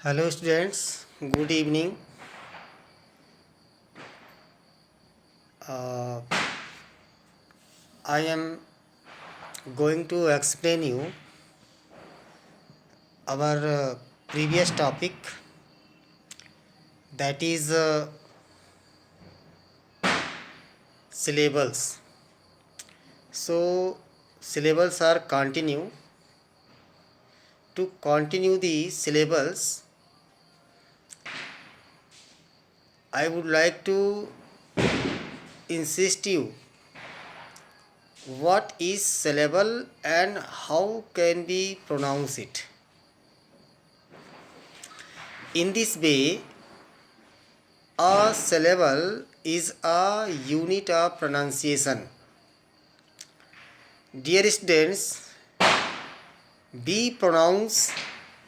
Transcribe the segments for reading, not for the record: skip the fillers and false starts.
Hello students, good evening. Uh, I am going to explain you our previous topic, that is syllables. So syllables are continue. To continue the syllables, I would like to insist you what is syllable and how can we pronounce it. In this way, a syllable is a unit of pronunciation. Dear students, we pronounce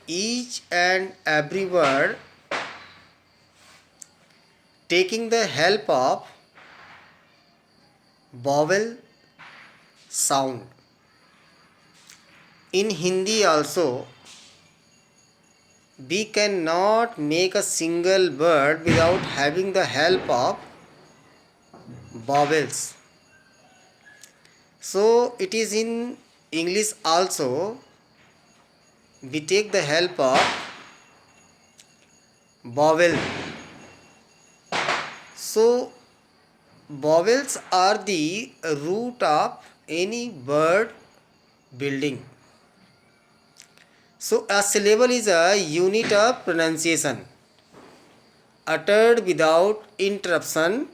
each and every word taking the help of vowel sound. In Hindi also, we cannot make a single word without having the help of vowels. So it is in English also, we take the help of vowel. So vowels are the root of any word building. So a syllable is a unit of pronunciation uttered without interruption,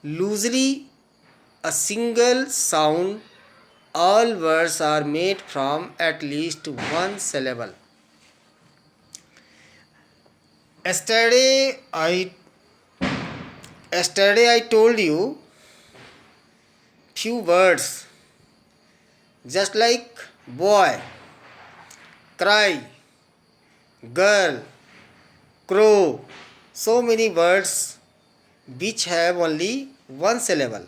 loosely a single sound. All words are made from at least one syllable. Yesterday I told you few words just like boy, cry, girl, crow, so many words which have only one syllable.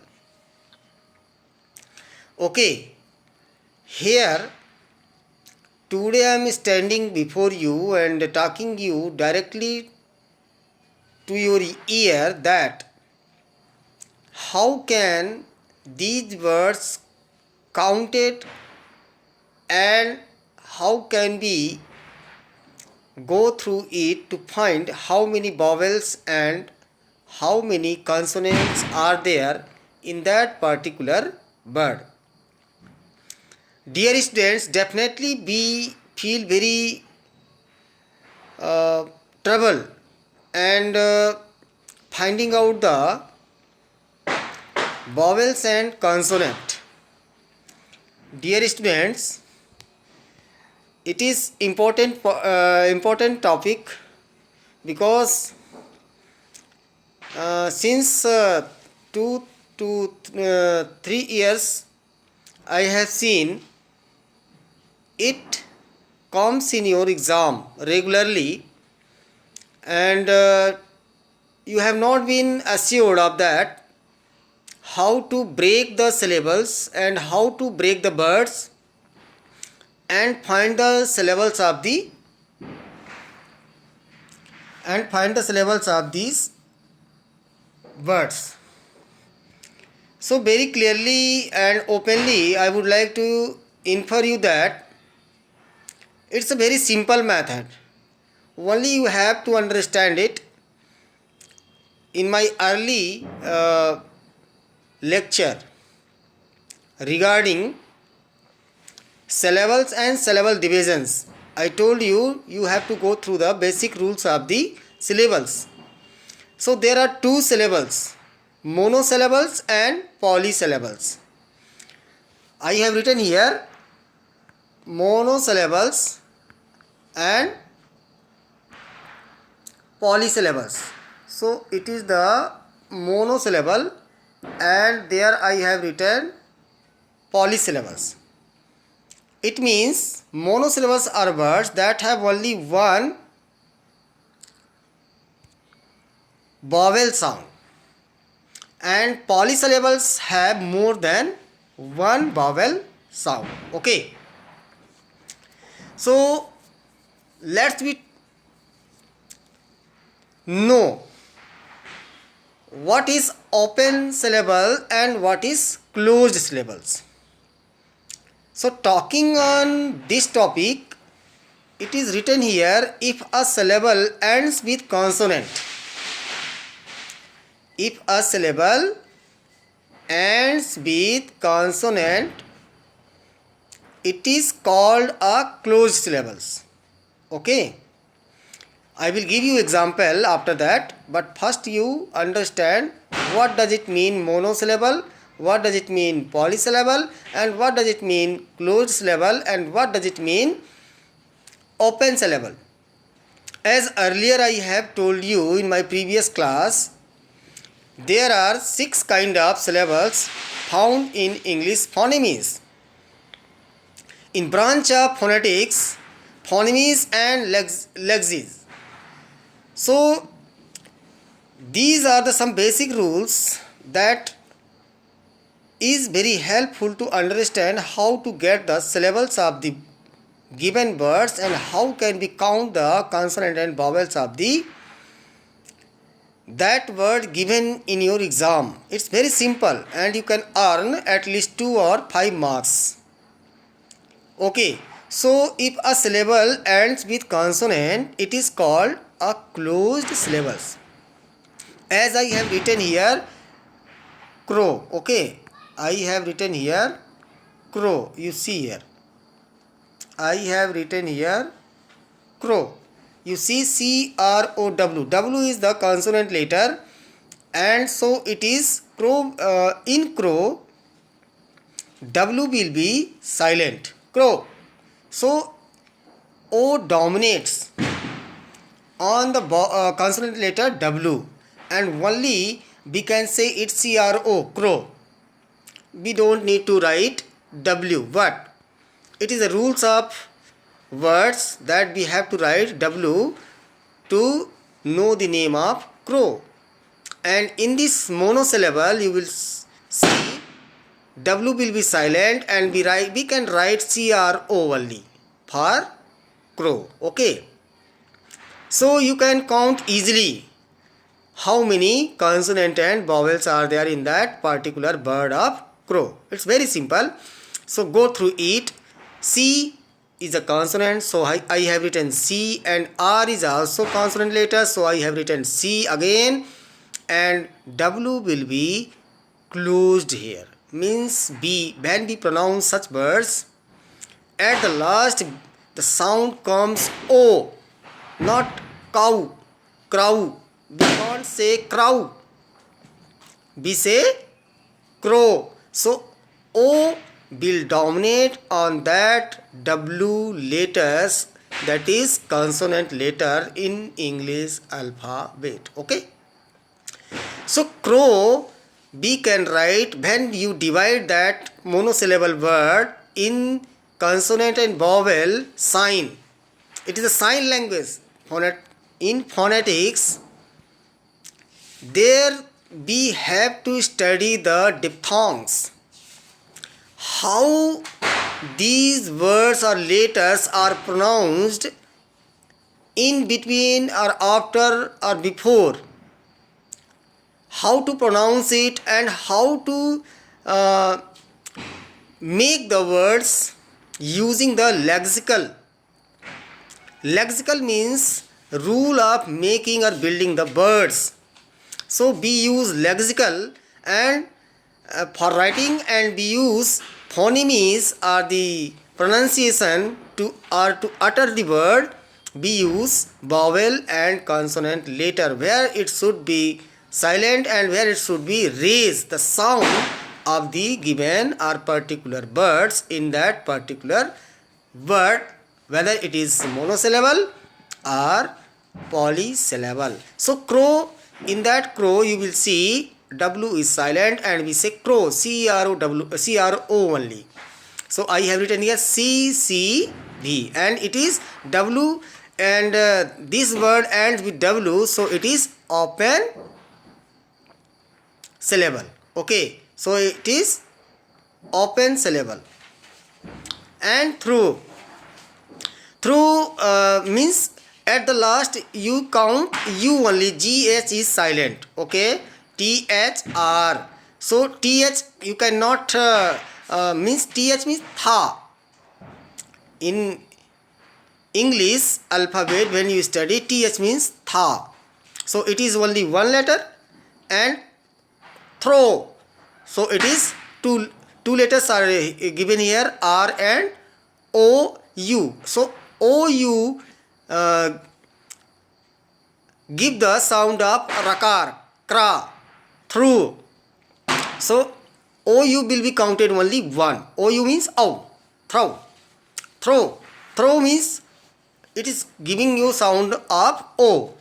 Okay, here today I am standing before you and talking you directly to your ear that how can these words counted and how can we go through it to find how many vowels and how many consonants are there in that particular word. Dear students, definitely we feel very trouble and finding out the vowels and consonant. Dear students, it is important topic because since 2 to 3 years I have seen it comes in your exam regularly and you have not been assured of that how to break the syllables and how to break the words and find the syllables of these words. So very clearly and openly I would like to infer you that it's a very simple method. Only you have to understand it. In my early lecture regarding syllables and syllable divisions, I told you have to go through the basic rules of the syllables. So there are two syllables, monosyllables and polysyllables. I have written here monosyllables and polysyllables. So it is the monosyllable and there I have written polysyllables. It means monosyllables are words that have only one vowel sound and polysyllables have more than one vowel sound. Okay, so let's be know what is open syllable and what is closed syllables. So talking on this topic, it is written here, if a syllable ends with consonant. If a syllable ends with consonant, it is called a closed syllables. Okay. I will give you example after that, but first you understand what does it mean monosyllable, what does it mean polysyllable, and what does it mean closed syllable, and what does it mean open syllable. As earlier I have told you in my previous class, there are 6 kind of syllables found in English phonemes. In branch of phonetics, phonemes and lexemes. So these are the some basic rules that is very helpful to understand how to get the syllables of the given words and how can we count the consonant and vowels of the that word given in your exam. It's very simple and you can earn at least 2 or 5 marks. Okay, so if a syllable ends with consonant, it is called a closed syllables. As I have written here, crow. Okay, I have written here crow. You see here, I have written here crow. You see CROW. W is the consonant letter, and so it is crow. In crow, W will be silent. Crow. So O dominates on the consonant letter W, and only we can say it's CRO, crow. We don't need to write W, but it is the rules of words that we have to write W to know the name of crow. And in this monosyllable you will see W will be silent and we can write CRO only for crow. Okay. So you can count easily how many consonant and vowels are there in that particular bird of crow. It's very simple. So go through it. C is a consonant, so I have written C, and R is also consonant letter, so I have written C again, and W will be closed here. Means B, when we pronounce such words, at the last the sound comes O, not cow, crow. We can't say crow, we say crow. So O will dominate on that W letters, that is consonant letter in English alphabet. Okay. So crow we can write, when you divide that monosyllable word in consonant and vowel sign. It is a sign language. In phonetics, there we have to study the diphthongs. How these words or letters are pronounced in between or after or before. How to pronounce it and how to make the words using the lexical. Lexical means rule of making or building the words. So we use lexical and for writing, and we use phonemes or the pronunciation to utter the word. We use vowel and consonant letter, where it should be silent and where it should be raised, the sound of the given or particular words in that particular word, whether it is monosyllable or polysyllable. So crow, in that crow you will see W is silent and we say crow, CRO only. So I have written here CCV, and it is W, and this word ends with W, so it is open syllable. Okay, so it is open syllable. And through means At the last you count U only. GH is silent. Okay. THR. So TH you cannot means TH means tha. In English alphabet when you study, TH means tha. So it is only one letter. And throw. So it is two letters are given here, R and OU. So OU give the sound of rakar, kra, through. So OU will be counted only one. OU means ow, throw. Throw means it is giving you sound of O.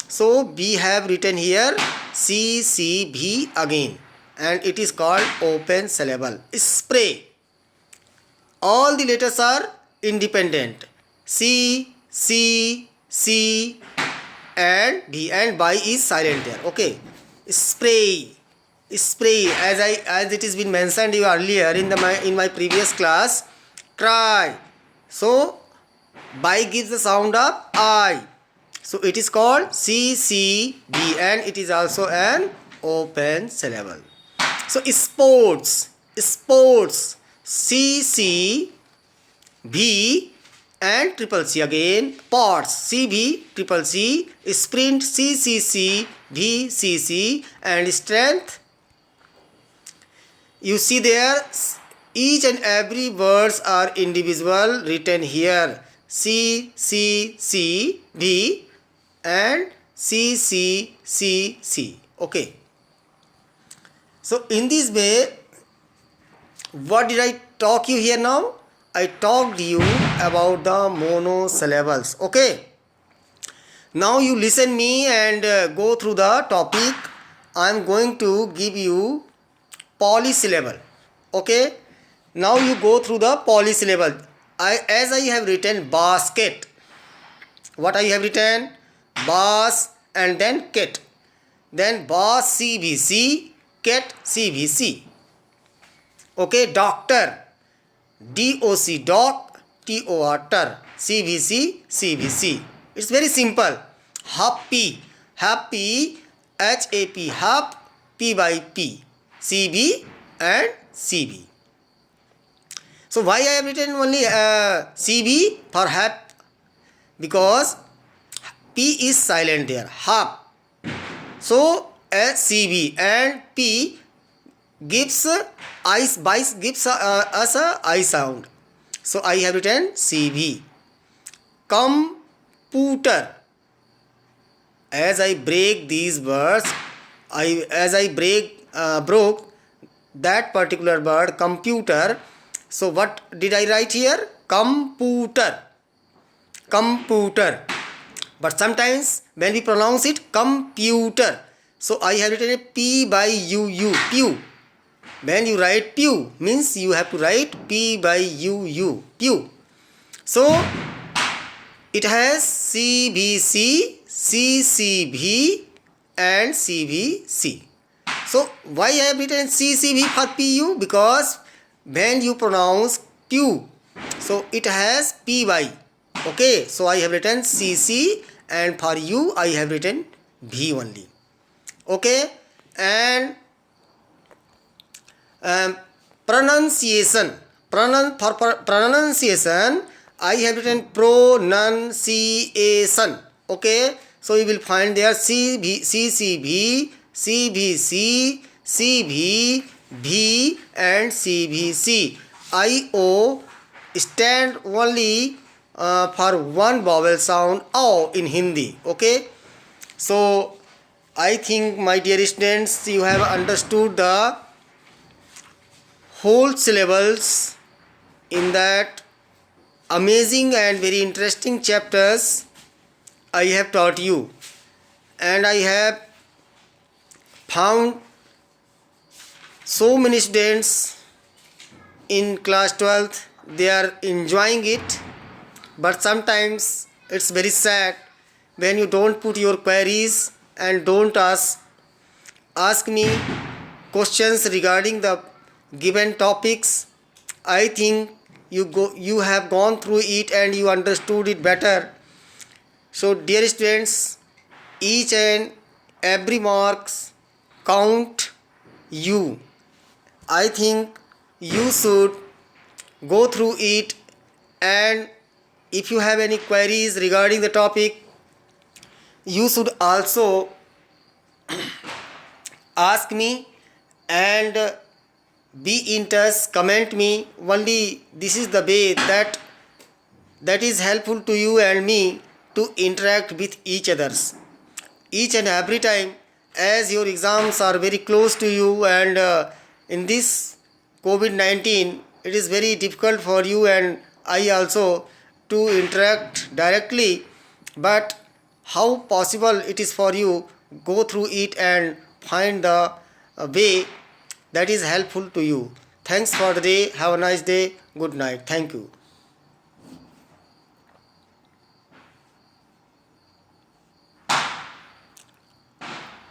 So we have written here CCB again, and it is called open syllable. Spray. All the letters are independent. C, and B, and Y is silent there. Okay. Spray. As it has been mentioned earlier in my previous class. Try. So by gives the sound of I. So it is called CCB, and it is also an open syllable. So sports CCB and triple C again. Pots CB triple C. Sprint CCC VCC. And strength, you see there each and every words are individual written here. CCCB and CCCC. Okay. So in this way, what did I talk you here now? I talked you about the monosyllables. Okay. Now you listen me and go through the topic. I am going to give you polysyllable. Okay. Now you go through the polysyllable. As I have written basket. What I have written? Bas and then ket. Then bas CBC, ket CBC. Okay. Doctor. DOC, doc, TOR, ter, CBC, CBC. It's very simple. Happy, HAP, HAP, P by P, CB and CB. So why I have written only CB for hap? Because P is silent there. Hap. So CB and P gives us a I sound. So I have written CB. Computer. As I break these words, broke that particular word computer. So what did I write here? Computer. But sometimes when we pronounce it computer, so I have written a P by U, pew. When you write pew, means you have to write P by U, pew. So it has CBC, CCB and CBC. So why I have written CCB for PU? Because when you pronounce pew, so it has PY. Okay, so I have written CC, and for U I have written V only. Okay, and pronunciation. For pronunciation, I have written pronunciation. Okay, so you will find there CCB, CBC, CB, V and CBC. IO stand only for one vowel sound O in Hindi. Okay, so I think, my dear students, you have understood the whole syllables in that amazing and very interesting chapters I have taught you, and I have found so many students in class 12th, they are enjoying it, but sometimes it's very sad when you don't put your queries and don't ask me questions regarding the given topics. I think you have gone through it and you understood it better. So dear students, each and every marks count you. I think you should go through it, and if you have any queries regarding the topic, you should also ask me and be in touch, comment me. Only this is the way that is helpful to you and me to interact with each others each and every time, as your exams are very close to you, and in this COVID-19 it is very difficult for you and I also to interact directly, but how possible it is for you, go through it and find the way that is helpful to you. Thanks for the day. Have a nice day. Good night. Thank you.